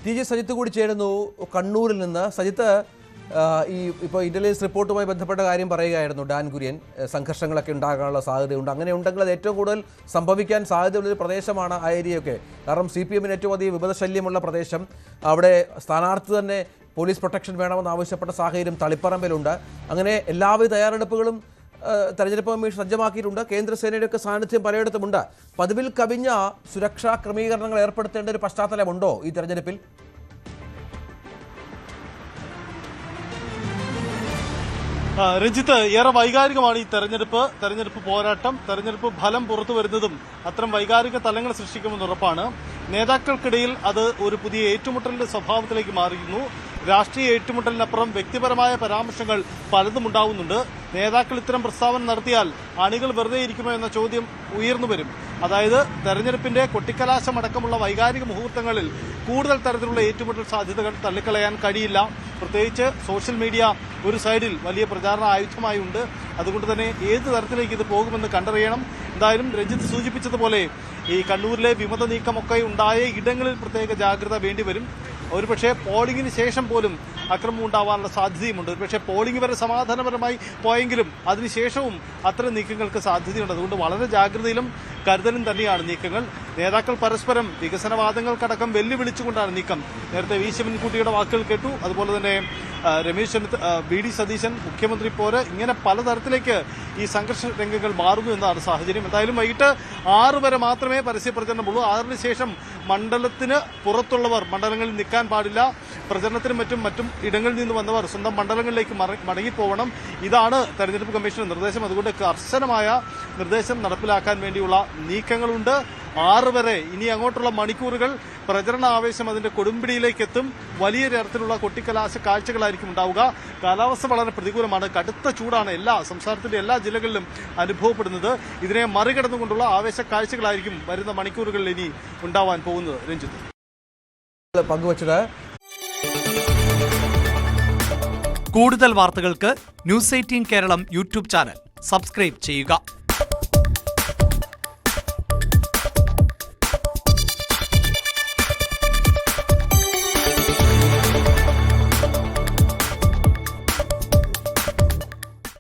TJ Sajith കൂടി ചേരുന്നു കണ്ണൂരിൽ നിന്ന്. സജിത്ത്, ഇപ്പോൾ ഇന്റലിജൻസ് റിപ്പോർട്ടുമായി ബന്ധപ്പെട്ട കാര്യം പറയുകയായിരുന്നു ഡാൻ കുര്യൻ. സംഘർഷങ്ങളൊക്കെ ഉണ്ടാകാനുള്ള സാധ്യതയുണ്ട്. അങ്ങനെ ഉണ്ടെങ്കിൽ അത് ഏറ്റവും കൂടുതൽ സംഭവിക്കാൻ സാധ്യതയുള്ളൊരു പ്രദേശമാണ് ആ ഏരിയയൊക്കെ. കാരണം CPM ഏറ്റവും അധികം വിമതശല്യമുള്ള പ്രദേശം. അവിടെ സ്ഥാനാർത്ഥി തന്നെ പോലീസ് പ്രൊട്ടക്ഷൻ വേണമെന്ന് ആവശ്യപ്പെട്ട സാഹചര്യം തളിപ്പറമ്പിലുണ്ട്. അങ്ങനെ എല്ലാവിധ തയ്യാറെടുപ്പുകളും തെരഞ്ഞെടുപ്പ് കമ്മീഷൻ സജ്ജമാക്കിയിട്ടുണ്ട്. കേന്ദ്രസേനയുടെയൊക്കെ സാന്നിധ്യം പലയിടത്തുമുണ്ട്. പതിവിൽ കവിഞ്ഞ സുരക്ഷാ ക്രമീകരണങ്ങൾ ഏർപ്പെടുത്തേണ്ട ഒരു പശ്ചാത്തലമുണ്ടോ ഈ തെരഞ്ഞെടുപ്പിൽ? രഞ്ജിത്ത്, ഏറെ വൈകാരികമാണ് ഈ തെരഞ്ഞെടുപ്പ് പോരാട്ടം. തെരഞ്ഞെടുപ്പ് ഫലം പുറത്തു വരുന്നതും അത്തരം വൈകാരിക തലങ്ങൾ സൃഷ്ടിക്കുമെന്ന് ഉറപ്പാണ്. നേതാക്കൾക്കിടയിൽ അത് ഒരു പുതിയ ഏറ്റുമുട്ടലിന്റെ സ്വഭാവത്തിലേക്ക് മാറിയിരുന്നു. രാഷ്ട്രീയ ഏറ്റുമുട്ടലിനപ്പുറം വ്യക്തിപരമായ പരാമർശങ്ങൾ പലതും ഉണ്ടാവുന്നുണ്ട്. നേതാക്കൾ ഇത്തരം പ്രസ്താവന നടത്തിയാൽ അണികൾ വെറുതെ ഇരിക്കുമോ എന്ന ചോദ്യം ഉയർന്നു വരും. അതായത് തെരഞ്ഞെടുപ്പിന്റെ കൊട്ടിക്കലാശമടക്കമുള്ള വൈകാരിക മുഹൂർത്തങ്ങളിൽ കൂടുതൽ തരത്തിലുള്ള ഏറ്റുമുട്ടൽ സാധ്യതകൾ തള്ളിക്കളയാൻ കഴിയില്ല. പ്രത്യേകിച്ച് സോഷ്യൽ മീഡിയ ഒരു സൈഡിൽ വലിയ പ്രചാരണ ആയുധമായി ഉണ്ട്. അതുകൊണ്ട് തന്നെ ഏത് തരത്തിലേക്ക് ഇത് പോകുമെന്ന് കണ്ടറിയണം. എന്തായാലും രഞ്ജിത്ത് സൂചിപ്പിച്ചതുപോലെ ഈ കണ്ണൂരിലെ വിമത നീക്കമൊക്കെ ഉണ്ടായ ഇടങ്ങളിൽ പ്രത്യേക ജാഗ്രത വേണ്ടിവരും. ഒരുപക്ഷെ പോളിംഗിന് ശേഷം പോലും അക്രമം ഉണ്ടാവാനുള്ള സാധ്യതയുമുണ്ട്. ഒരുപക്ഷെ പോളിംഗ് വരെ സമാധാനപരമായി പോയെങ്കിലും അതിനുശേഷവും അത്തരം നീക്കങ്ങൾക്ക് സാധ്യതയുണ്ട്. അതുകൊണ്ട് വളരെ ജാഗ്രതയിലും കരുതലും തന്നെയാണ് നീക്കങ്ങൾ. നേതാക്കൾ പരസ്പരം വികസനവാദങ്ങൾക്കടക്കം വെല്ലുവിളിച്ചുകൊണ്ടാണ് നീക്കം. നേരത്തെ വി ശിവൻകുട്ടിയുടെ വാക്കുകൾ കേട്ടു. അതുപോലെ തന്നെ രമേശ് BD സതീശൻ, മുഖ്യമന്ത്രി പോര്, ഇങ്ങനെ പലതരത്തിലേക്ക് ഈ സംഘർഷ രംഗങ്ങൾ മാറുന്നു എന്നാണ് സാഹചര്യം. എന്തായാലും വൈകിട്ട് 6 വരെ മാത്രമേ പരസ്യപ്രചരണമുള്ളൂ. 6-ന് ശേഷം മണ്ഡലത്തിന് പുറത്തുള്ളവർ മണ്ഡലങ്ങളിൽ നിൽക്കാൻ പാടില്ല. പ്രചരണത്തിനും മറ്റും ഇടങ്ങളിൽ നിന്ന് വന്നവർ സ്വന്തം മണ്ഡലങ്ങളിലേക്ക് മടങ്ങിപ്പോവണം. ഇതാണ് തെരഞ്ഞെടുപ്പ് കമ്മീഷന്റെ നിർദ്ദേശം. അതുകൊണ്ട് കർശനമായ നിർദ്ദേശം നടപ്പിലാക്കാൻ വേണ്ടിയുള്ള നീക്കങ്ങളുണ്ട്. 6 വരെ ഇനി അങ്ങോട്ടുള്ള മണിക്കൂറുകൾ പ്രചരണ ആവേശം അതിന്റെ കൊടുമ്പിടിയിലേക്ക് എത്തും. വലിയ തരത്തിലുള്ള കൊട്ടിക്കലാശ കാഴ്ചകളായിരിക്കും ഉണ്ടാവുക. കാലാവസ്ഥ വളരെ പ്രതികൂലമാണ്. കടുത്ത ചൂടാണ് സംസ്ഥാനത്തിന്റെ എല്ലാ ജില്ലകളിലും അനുഭവപ്പെടുന്നത്. ഇതിനെ മറികടന്നുകൊണ്ടുള്ള ആവേശ കാഴ്ചകളായിരിക്കും വരുന്ന മണിക്കൂറുകളിൽ ഇനി ഉണ്ടാവാൻ പോകുന്നത്. രഞ്ജിത്ത് പങ്കുവച്ചത്. കൂടുതൽ വാർത്തകൾക്ക് News 18 Keralam YouTube channel subscribe ചെയ്യുക.